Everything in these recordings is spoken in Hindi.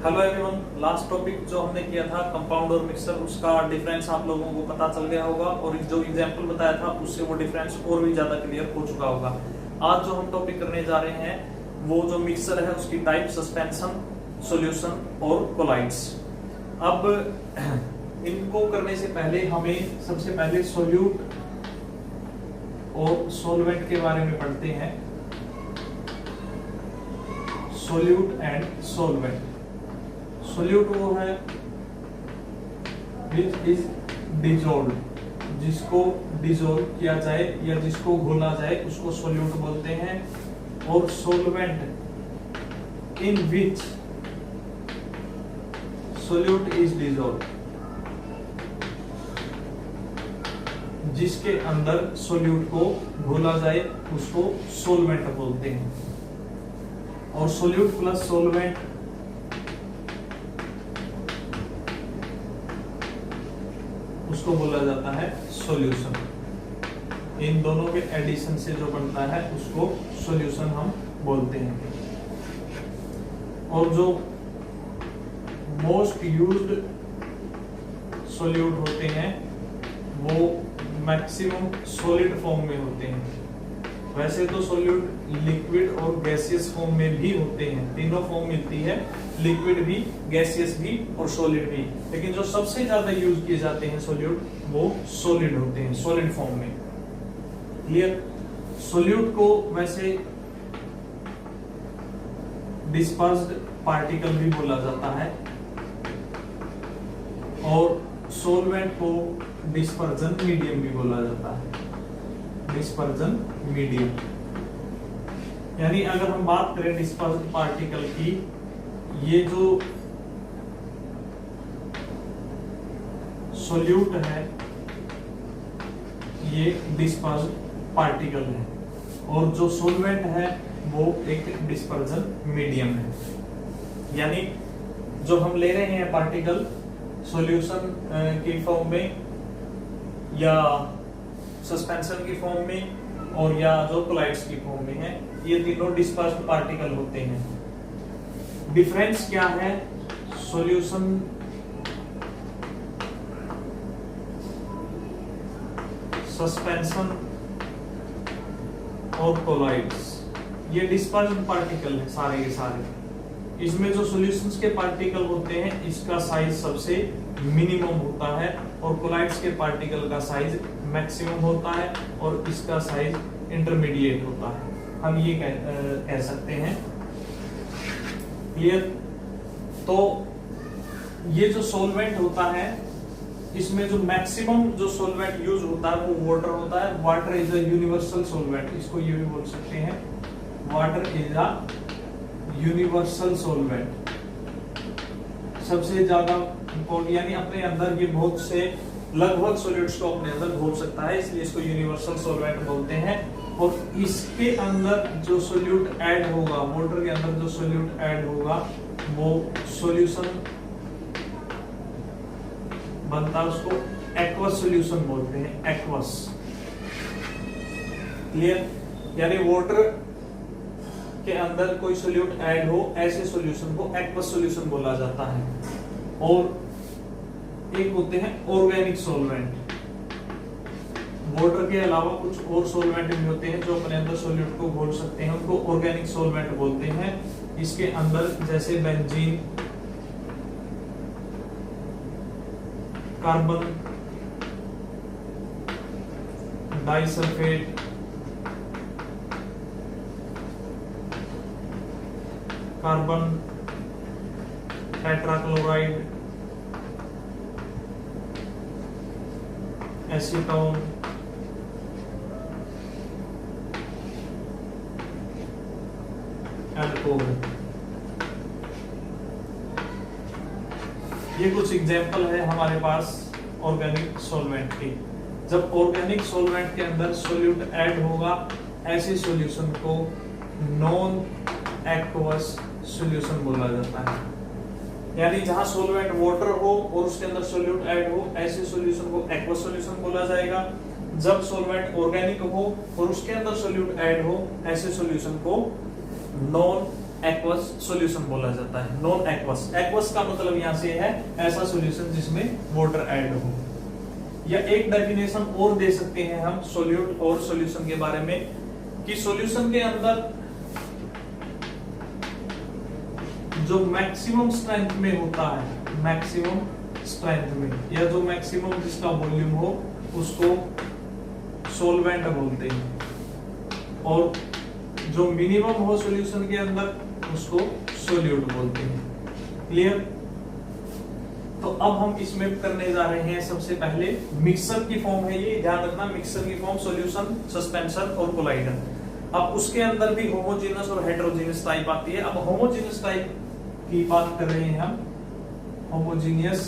हेलो एवरीवन, लास्ट टॉपिक जो हमने किया था कंपाउंड और मिक्सर, उसका डिफरेंस आप लोगों को पता चल गया होगा और जो एग्जांपल बताया था उससे वो डिफरेंस और भी ज्यादा क्लियर हो चुका होगा। आज जो हम टॉपिक करने जा रहे हैं वो जो मिक्सर है उसकी टाइप, सस्पेंशन, सॉल्यूशन और कोलाइड्स। अब इनको करने से पहले हमें सबसे पहले सोल्यूट और सॉल्वेंट के बारे में पढ़ते हैं। Solute and solvent. सोल्यूट वो है which is dissolved, जिसको डिजोल्व किया जाए या जिसको घोला जाए उसको सोल्यूट बोलते हैं। और solvent in which solute is dissolve, जिसके अंदर सोल्यूट को घोला जाए उसको सॉल्वेंट बोलते हैं। और सोल्यूट प्लस सॉल्वेंट उसको बोला जाता है सॉल्यूशन। इन दोनों के एडिशन से जो बनता है उसको सॉल्यूशन हम बोलते हैं। और जो मोस्ट यूज्ड सॉल्यूट होते हैं वो मैक्सिमम सॉलिड फॉर्म में होते हैं। वैसे तो सॉल्यूट लिक्विड और गैसियस फॉर्म में भी होते हैं, तीनों फॉर्म मिलती है, लिक्विड भी, गैसियस भी और सॉलिड भी। लेकिन जो सबसे ज्यादा यूज किए जाते हैं सॉल्यूट वो सॉलिड होते हैं, सॉलिड फॉर्म में। क्लियर? सॉल्यूट को वैसे डिस्पर्स्ड पार्टिकल भी बोला जाता है और सॉल्वेंट को डिस्पर्जन मीडियम भी बोला जाता है। डिस्पर्जन मीडियम यानी अगर हम बात करें डिस्पर्स्ड पार्टिकल की, ये जो सॉल्यूट है ये डिस्पर्स्ड पार्टिकल है और जो सॉल्वेंट है वो एक डिस्पर्जन मीडियम है। यानी जो हम ले रहे हैं पार्टिकल सॉल्यूशन की फॉर्म में या सस्पेंशन की फॉर्म में और या जो कोलाइड्स की फॉर्म में है, ये तीनों डिस्पर्स्ड पार्टिकल होते हैं। डिफरेंस क्या है सॉल्यूशन सस्पेंशन और कोलाइड्स? ये डिस्पर्स्ड पार्टिकल है सारे के सारे। इसमें जो सॉल्यूशंस के पार्टिकल होते हैं इसका साइज सबसे मिनिमम होता है और कोलाइड्स के पार्टिकल का साइज मैक्सिमम होता है और इसका साइज इंटरमीडिएट होता है। हम ये कह सकते हैं। क्लियर? तो ये जो सॉल्वेंट होता है इसमें जो मैक्सिमम जो सॉल्वेंट यूज होता है वो वाटर होता है। Water is a universal solvent, इसको ये भी बोल सकते हैं, water is a universal solvent. सबसे ज्यादा इंपॉर्टेंट, यानी अपने अंदर ये बहुत से लगभग सॉल्यूट्स को अपने अंदर घोल सकता है, इसलिए इसको यूनिवर्सल सॉल्वेंट बोलते हैं। और इसके अंदर जो सॉल्यूट ऐड होगा, वाटर के अंदर जो सॉल्यूट ऐड होगा वो सॉल्यूशन बनता है, उसको एक्वस सॉल्यूशन बोलते हैं, एक्वस। क्लियर? यानी वाटर के अंदर कोई सॉल्यूट ऐड हो ऐसे सॉल्यूशन को एक्वस सॉल्यूशन बोला जाता है। और एक होते हैं ऑर्गेनिक सॉल्वेंट। वाटर के अलावा कुछ और सॉल्वेंट भी होते हैं जो अपने अंदर सॉल्यूट को घोल सकते हैं, उनको ऑर्गेनिक सॉल्वेंट बोलते हैं। इसके अंदर जैसे benzene, carbon disulphate, carbon tetrachloride, acetone, alcohol, ये कुछ एग्जाम्पल है हमारे पास ऑर्गेनिक सॉल्वेंट की। जब ऑर्गेनिक सॉल्वेंट के अंदर सॉल्यूट ऐड होगा ऐसे सॉल्यूशन को नॉन एक्वस सॉल्यूशन बोला जाता है। यानी जहां सॉल्वेंट वाटर हो और उसके अंदर सॉल्यूट ऐड हो ऐसे सॉल्यूशन को एक्वस सॉल्यूशन बोला जाएगा। जब सॉल्वेंट ऑर्गेनिक हो और उसके अंदर सॉल्यूट ऐड हो ऐसे सॉल्यूशन को नॉन एक्वस सॉल्यूशन बोला जाता है, नॉन एक्वस। एक्वस का मतलब यहां से है ऐसा सॉल्यूशन जिसमें वाटर ऐड हो। या एक डेफिनेशन और दे सकते हैं हम सॉल्यूट और सॉल्यूशन के बारे में कि सॉल्यूशन के अंदर जो मैक्सिमम स्ट्रेंथ में होता है, मैक्सिमम स्ट्रेंथ में, या जो मैक्सिमम जिसका वॉल्यूम हो उसको सॉल्वेंट बोलते हैं, और जो मिनिमम हो सॉल्यूशन के अंदर उसको सॉल्यूट बोलते हैं। क्लियर? तो अब हम इसमें करने जा रहे हैं सबसे पहले मिक्सर की फॉर्म है ये, ध्यान रखना, मिक्सर की फॉर्म सॉल्यूशन, सस्पेंशन और कोलाइडर। अब उसके अंदर भी होमोजेनस और हेटेरोजेनस टाइप आती है। अब होमोजेनस टाइप की बात कर रहे हैं हम, होमोजेनियस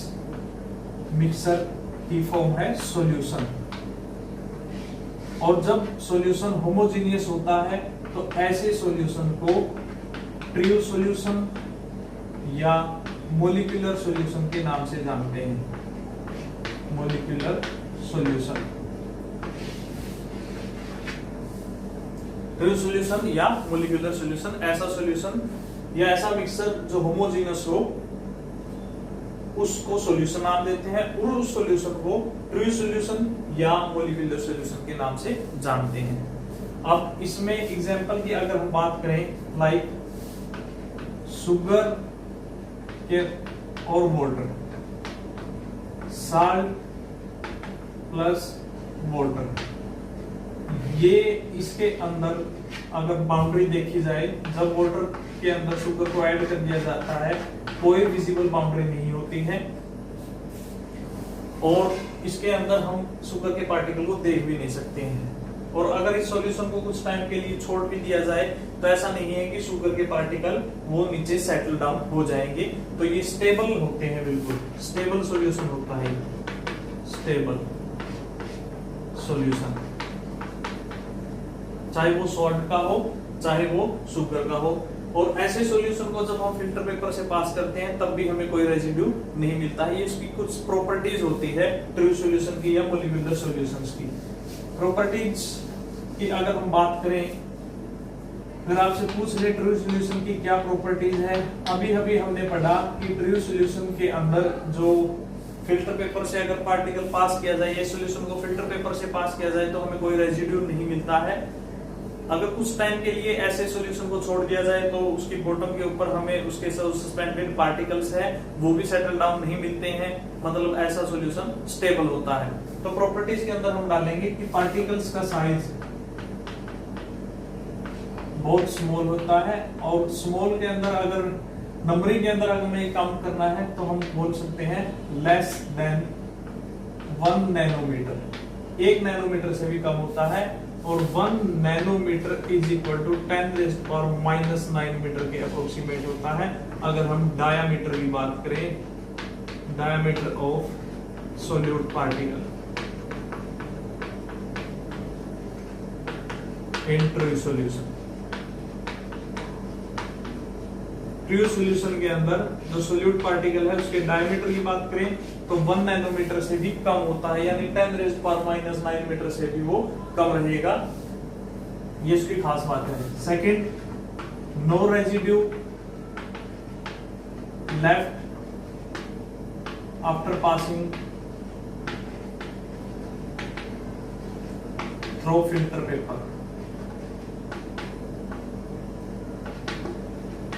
मिक्सर की फॉर्म है सॉल्यूशन। और जब सॉल्यूशन होमोजेनियस होता है तो ऐसे सॉल्यूशन को ट्रियो सॉल्यूशन या मोलिकुलर सॉल्यूशन के नाम से जानते हैं। मोलिकुलर सॉल्यूशन, ट्रियो सॉल्यूशन या मोलिकुलर सॉल्यूशन, ऐसा सॉल्यूशन या ऐसा मिक्सर जो होमोजेनस हो उसको सॉल्यूशन नाम देते हैं, और उस सॉल्यूशन को ट्रियो सॉल्यूशन या मोलिकुलर सॉल्यूशन के नाम से जानते हैं। अब इसमें एग्जांपल की अगर हम बात करें, लाइक शुगर के और वाटर, साल्ट प्लस वाटर, ये इसके अंदर अगर बाउंड्री देखी जाए, जब वाटर के अंदर शुगर को ऐड कर दिया जाता है कोई विजिबल बाउंड्री नहीं होती है, और इसके अंदर हम शुगर के पार्टिकल को देख भी नहीं सकते हैं। और अगर इस सॉल्यूशन को कुछ टाइम के लिए छोड़ भी दिया जाए तो ऐसा नहीं है कि शुगर के पार्टिकल वो नीचे सेटल डाउन हो जाएंगे, तो ये स्टेबल होते हैं, बिल्कुल स्टेबल सॉल्यूशन होता है, स्टेबल सॉल्यूशन, चाहे वो सॉल्ट का हो चाहे वो शुगर का हो। और ऐसे सॉल्यूशन को जब हम फिल्टर पेपर से पास करते हैं तब भी हमें कोई रेजिड्यू नहीं मिलता है। ये इसकी कुछ प्रॉपर्टीज होती है ट्रू सॉल्यूशन की या मोलिकुलर सॉल्यूशंस की। प्रॉपर्टीज की अगर हम बात करें, अगर आपसे पूछ रहे ट्रू सॉल्यूशन की क्या प्रॉपर्टीज है, अभी अभी हमने पढ़ा कि ट्रू सॉल्यूशन के अंदर जो फिल्टर पेपर से अगर पार्टिकल पास किया जाए, ये सॉल्यूशन को फिल्टर पेपर से पास किया जाए तो हमें कोई रेजिड्यू नहीं मिलता है। अगर कुछ टाइम के लिए ऐसे सॉल्यूशन को छोड़ दिया जाए तो उसकी बॉटम के ऊपर हमें उसके सस्पेंडेड पार्टिकल्स है वो भी सेटल डाउन नहीं मिलते हैं, मतलब ऐसा सॉल्यूशन स्टेबल होता है। तो प्रॉपर्टीज के अंदर हम डालेंगे कि पार्टिकल्स का साइज बहुत स्मॉल होता है, और स्मॉल के अंदर अगर नंबरिंग के अंदर अगर हमें काउंट करना है तो हम बोल सकते हैं लेस देन 1 नैनोमीटर, 1 नैनोमीटर से भी कम होता है, और 1 nanometre is equal to 10⁻⁹ metre के अप्रोक्सीमेट होता है। अगर हम डायामीटर की बात करें, diameter of solute particle in true solution. True solution के अंदर जो सोल्यूट पार्टिकल है उसके डायमीटर की बात करें तो 1 नैनोमीटर से भी कम होता है, यानी 10⁻⁹ मीटर से भी वो कम रहेगा। ये इसकी खास बात है। Second, no residue left after passing through filter paper.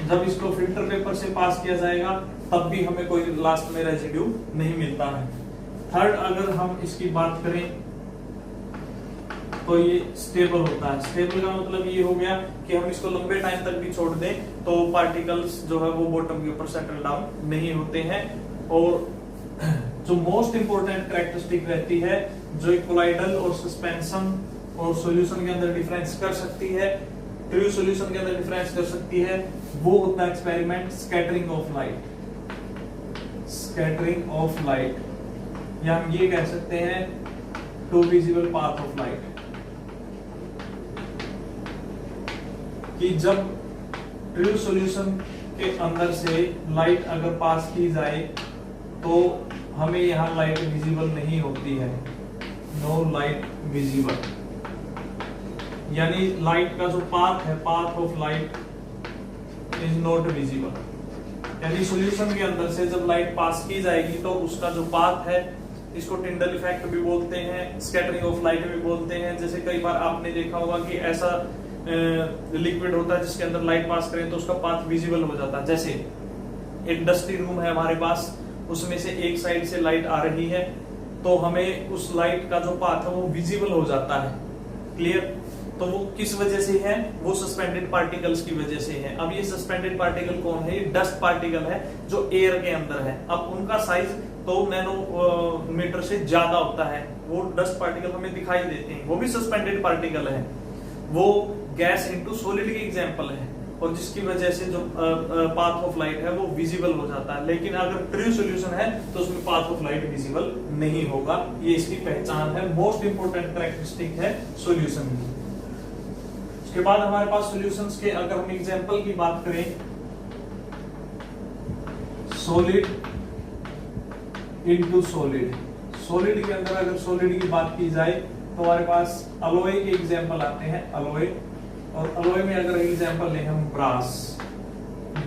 जब इसको फिल्टर पेपर से पास किया जाएगा तब भी हमें कोई लास्ट में रेजिड्यू नहीं मिलता है। थर्ड, अगर हम इसकी बात करें तो ये स्टेबल होता है। स्टेबल का मतलब ये हो गया कि हम इसको लंबे टाइम तक भी छोड़ दें तो पार्टिकल्स जो है वो बॉटम के ऊपर सेटल डाउन नहीं होते हैं। और जो मोस्ट इंपोर्टेंट कैरेक्टरिस्टिक रहती है जो कोलाइडल और सस्पेंशन और सॉल्यूशन के अंदर डिफरेंस कर सकती है, ट्रू सॉल्यूशन के अंदर डिफरेंस कर सकती है, वो होता है experiment scattering of light. Scattering of light, या हम ये कह सकते हैं to visible path of light, कि जब ट्रू सॉल्यूशन के अंदर से लाइट अगर पास की जाए तो हमें यहां लाइट विजिबल नहीं होती है, नो लाइट विजिबल, यानी लाइट का जो पाथ है, path of light is not visible. यानी सॉल्यूशन के अंदर से जब लाइट पास की जाएगी तो उसका जो पाथ है, इसको टिंडल इफेक्ट भी बोलते हैं, स्कैटरिंग ऑफ लाइट भी बोलते हैं। जैसे कई बार आपने देखा होगा कि ऐसा लिक्विड होता है जिसके अंदर लाइट पास करें तो उसका पाथ विजिबल हो जाता है। जैसे एक डस्टी रूम है हमारे पास, उसमें से एक साइड से लाइट आ रही है तो हमें उस लाइट का जो पाथ है वो विजिबल हो जाता है। क्लियर? तो वो किस वजह से है? वो सस्पेंडेड पार्टिकल्स की वजह से है। अब ये सस्पेंडेड पार्टिकल कौन है? ये डस्ट पार्टिकल है जो एयर के अंदर है। अब उनका साइज तो नैनोमीटर से ज्यादा होता है। वो डस्ट पार्टिकल हमें दिखाई देते हैं, वो भी सस्पेंडेड पार्टिकल है। वो गैस इनटू सॉलिड की एग्जांपल है और जिसकी वजह से जो पाथ ऑफ लाइट है वो विजिबल हो जाता है। लेकिन अगर ट्रू सॉल्यूशन है तो उसमें पाथ ऑफ लाइट विजिबल नहीं होगा। ये इसकी पहचान है, मोस्ट इंपोर्टेंट कैरेक्टरिस्टिक है सॉल्यूशन की। उसके बाद हमारे पास सॉल्यूशंस के अगर हम एग्जांपल की बात करें, सॉलिड इनटू सॉलिड। सॉलिड के अंदर अगर सॉलिड की बात की जाए तो हमारे पास अलॉय के एग्जांपल आते हैं, अलॉय। और अलॉय में अगर एग्जांपल लें हम ब्रास,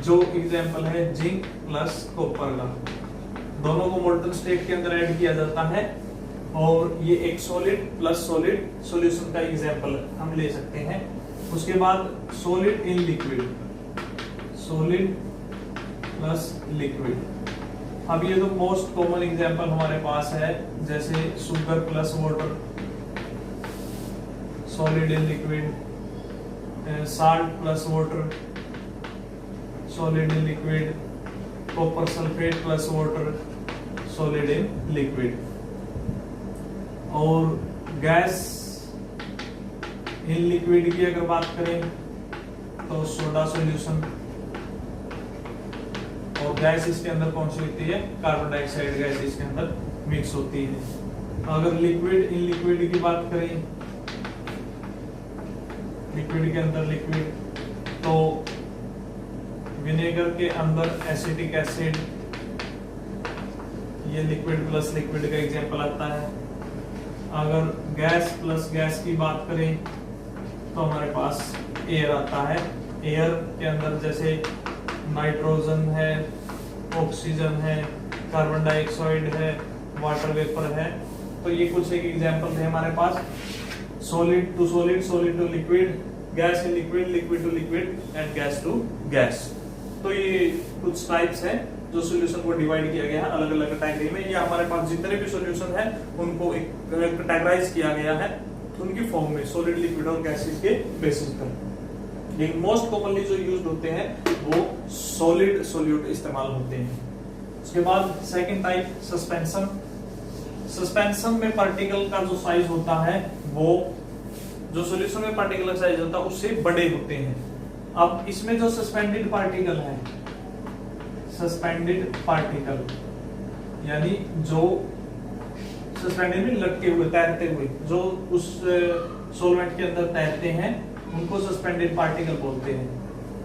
जो एग्जांपल है जिंक प्लस कॉपर का, दोनों को मोल्टन स्टेट के अंदर ऐड किया जाता है और ये एक सॉलिड प्लस सॉलिड सॉल्यूशन का एग्जांपल हम ले सकते हैं। उसके बाद solid in liquid, solid plus liquid. अब ये तो मोस्ट कॉमन एग्जांपल हमारे पास है, जैसे sugar plus water, solid in liquid, salt plus water, solid in liquid, copper sulfate plus water, solid in liquid। और गैस इन लिक्विड की अगर बात करें तो सोडा सॉल्यूशन, और गैस इसके अंदर कौन सी होती है? कार्बन डाइऑक्साइड गैस इसके अंदर मिक्स होती है। अगर लिक्विड इन लिक्विड की बात करें, लिक्विड के अंदर लिक्विड, तो विनेगर के अंदर एसिटिक एसिड, ये लिक्विड प्लस लिक्विड का एग्जांपल आता है। अगर गैस प्लस गैस की बात करें तो हमारे पास एयर आता है। एयर के अंदर जैसे नाइट्रोजन है, ऑक्सीजन है, कार्बन डाइऑक्साइड है, वाटर वेपर है। तो ये कुछ एक एग्जांपल थे हमारे पास। Solid to solid, solid to liquid, gas in liquid, liquid to liquid and gas to gas. तो ये कुछ टाइप्स हैं जो सॉल्यूशन को डिवाइड किया गया है अलग अलग कैटेगरी में। या हमारे पास जितने भी सॉल्यूशन है उनको एक कैटेगराइज किया गया है उनकी फॉर्म में, सॉलिड, लिक्विड और गैसेस के बेसिस पर। लेकिन मोस्ट कॉमनली जो यूज्ड होते हैं वो सॉलिड सॉल्यूट इस्तेमाल होते हैं। उसके बाद सेकंड टाइप सस्पेंशन। सस्पेंशन में पार्टिकल का जो साइज होता है वो जो सॉल्यूशन में पार्टिकल का साइज होता है उससे बड़े होते हैं। अब इसमें जो सस्पेंडेड पार्टिकल है, सस्पेंडेड पार्टिकल यानी जो सस्पेंडेड में लटके हुए, तैरते हुए, जो उस सॉल्वेंट के अंदर तैरते हैं उनको सस्पेंडेड पार्टिकल बोलते हैं।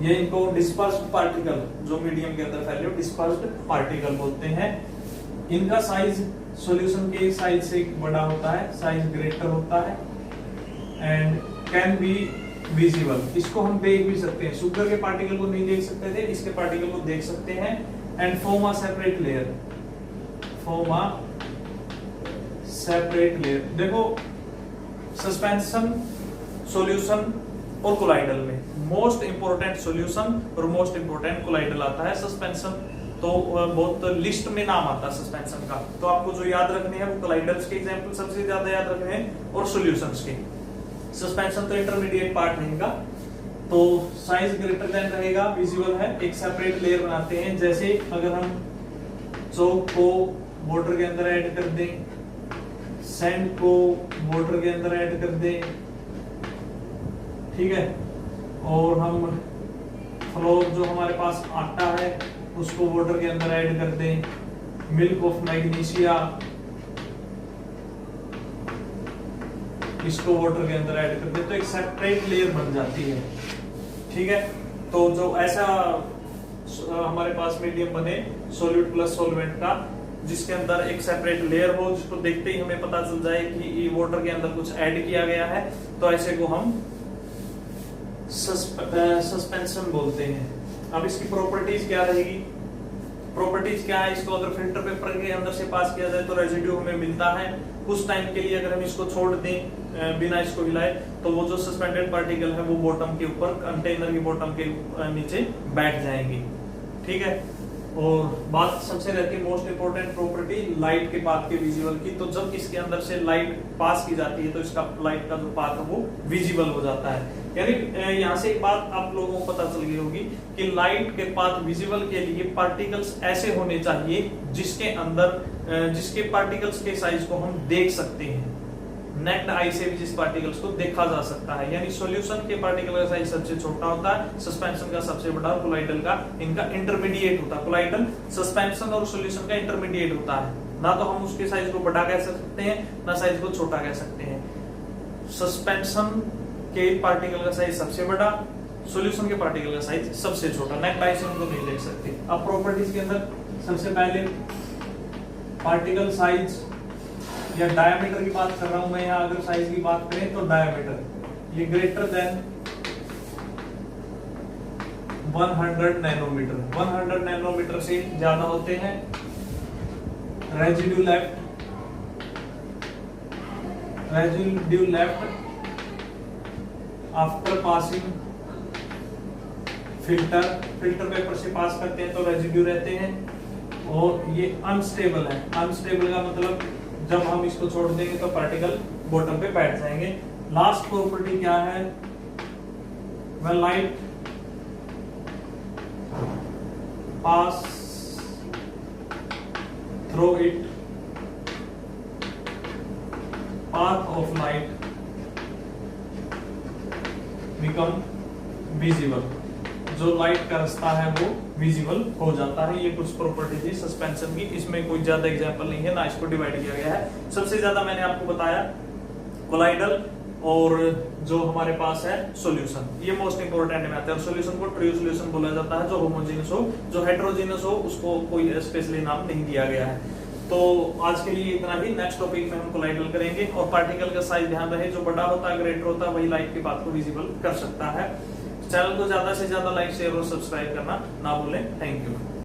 ये इनको डिस्पर्स्ड पार्टिकल, जो मीडियम के अंदर फैले हो, डिस्पर्स्ड पार्टिकल बोलते हैं। इनका साइज सॉल्यूशन के साइज से बड़ा होता है, साइज ग्रेटर होता है एंड कैन बी विजिबल। इसको हम देख भी सकते हैं। शुगर के पार्टिकल को नहीं देख सकते थे, इसके पार्टिकल को देख सकते हैं। And form a separate layer, form a separate layer. देखो सस्पेंशन, सॉल्यूशन और कोलाइडल में मोस्ट इंपोर्टेंट सॉल्यूशन और मोस्ट इंपोर्टेंट कोलाइडल आता है। सस्पेंशन तो बहुत लिस्ट में नाम आता है सस्पेंशन का, तो आपको जो याद रखने हैं वो कोलाइडल्स के एग्जांपल सबसे ज्यादा याद रखने हैं और सॉल्यूशंस के। सस्पेंशन तो इंटरमीडिएट पार्ट है इनका, तो साइज ग्रेटर देन रहेगा, विजिबल है। एक सेपरेट लेयर बनाते हैं। जैसे अगर हम चौक को वाटर के अंदर ऐड कर दें, सैंड को वाटर के अंदर ऐड कर दें, ठीक है, और हम फ्लोर जो हमारे पास आटा है उसको वाटर के अंदर ऐड कर दें, मिल्क ऑफ मैग्नीशिया इसको वाटर के अंदर ऐड कर दें, तो एक सेपरेट लेयर बन जाती है। ठीक है, तो जो ऐसा हमारे पास मीडियम बने सॉल्यूट प्लस सॉल्वेंट का, जिसके अंदर एक सेपरेट लेयर हो, जिसको देखते ही हमें पता चल जाए कि वाटर के अंदर कुछ ऐड किया गया है, तो ऐसे को हम सस्पेंशन बोलते हैं। अब इसकी प्रॉपर्टीज क्या रहेगी, प्रॉपर्टीज क्या है, इसको अगर फिल्टर पेपर के अंदर से पास किया जाए तो रेजिड्यू हमें मिलता है। कुछ टाइम के लिए अगर हम इसको छोड़ दें बिना इसको हिलाए तो वो जो सस्पेंडेड पार्टिकल है वो बॉटम के ऊपर, कंटेनर की बॉटम के नीचे बैठ जाएंगी। ठीक है। और बात सबसे रहती है मोस्ट इंपोर्टेंट प्रॉपर्टी लाइट के पाथ के विजिबल की। तो जब इसके अंदर से लाइट पास की जाती है तो इसका लाइट का जो पाथ है वो विजिबल हो जाता है। यानी यहाँ से एक बात आप लोगों को पता चल गई होगी कि लाइट के पाथ विजिबल के लिए पार्टिकल्स ऐसे होने चाहिए जिसके अंदर जिसके पार्टिकल्स के साइज को हम देख सकते हैं, नेक्ड आई से भी जिस पार्टिकल्स को देखा जा सकता है। यानी सॉल्यूशन के पार्टिकल का साइज सबसे छोटा होता है, सस्पेंशन का सबसे बड़ा, और कोलाइडल का इनका इंटरमीडिएट होता है। कोलाइडल सस्पेंशन और सॉल्यूशन का इंटरमीडिएट होता है। ना तो हम उसके साइज को बड़ा कह सकते हैं ना साइज को छोटा कह सकते हैं। सस्पेंशन के पार्टिकल का साइज सबसे बड़ा, सॉल्यूशन के पार्टिकल का साइज सबसे छोटा। नेक्ड आई से उनको नहीं देख सकते। अब प्रॉपर्टीज के अंदर सबसे पहले पार्टिकल साइज या डायमीटर की बात कर रहा हूं मैं। यहाँ अगर साइज की बात करें तो डायमीटर ये ग्रेटर देन 100 नैनोमीटर, 100 नैनोमीटर से ज्यादा होते हैं। Residue left after passing filter paper से पास करते हैं तो रेजिड्यू रहते हैं। और ये अनस्टेबल है। अनस्टेबल का मतलब जब हम इसको छोड़ देंगे तो पार्टिकल बॉटम पे बैठ जाएंगे। लास्ट प्रॉपर्टी क्या है, when light pass through it, path of light become visible, जो लाइट का रास्ता है वो विजिबल हो जाता है। ये कुछ प्रॉपर्टी थी सस्पेंशन की, इसमें कोई ज्यादा एग्जांपल नहीं है, ना इसको डिवाइड किया गया है। सबसे ज्यादा मैंने आपको बताया कोलाइडल और जो हमारे पास है सॉल्यूशन, ये मोस्ट इंपोर्टेंट में आते हैं। सॉल्यूशन को ट्रू सॉल्यूशन बोला जाता है, जो होमोजेनस हो, जो हेटेरोजेनस हो उसको कोई स्पेशली नाम नहीं दिया गया है। तो आज के लिए इतना ही। नेक्स्ट टॉपिक में हम कोलाइडल करेंगे। और पार्टिकल का साइज ध्यान रहे, जो बड़ा होता है ग्रेटर होता है वही लाइट के पाथ को विजिबल कर सकता है। चैनल को ज्यादा से ज्यादा लाइक शेयर और सब्सक्राइब करना ना भूलें। Thank you.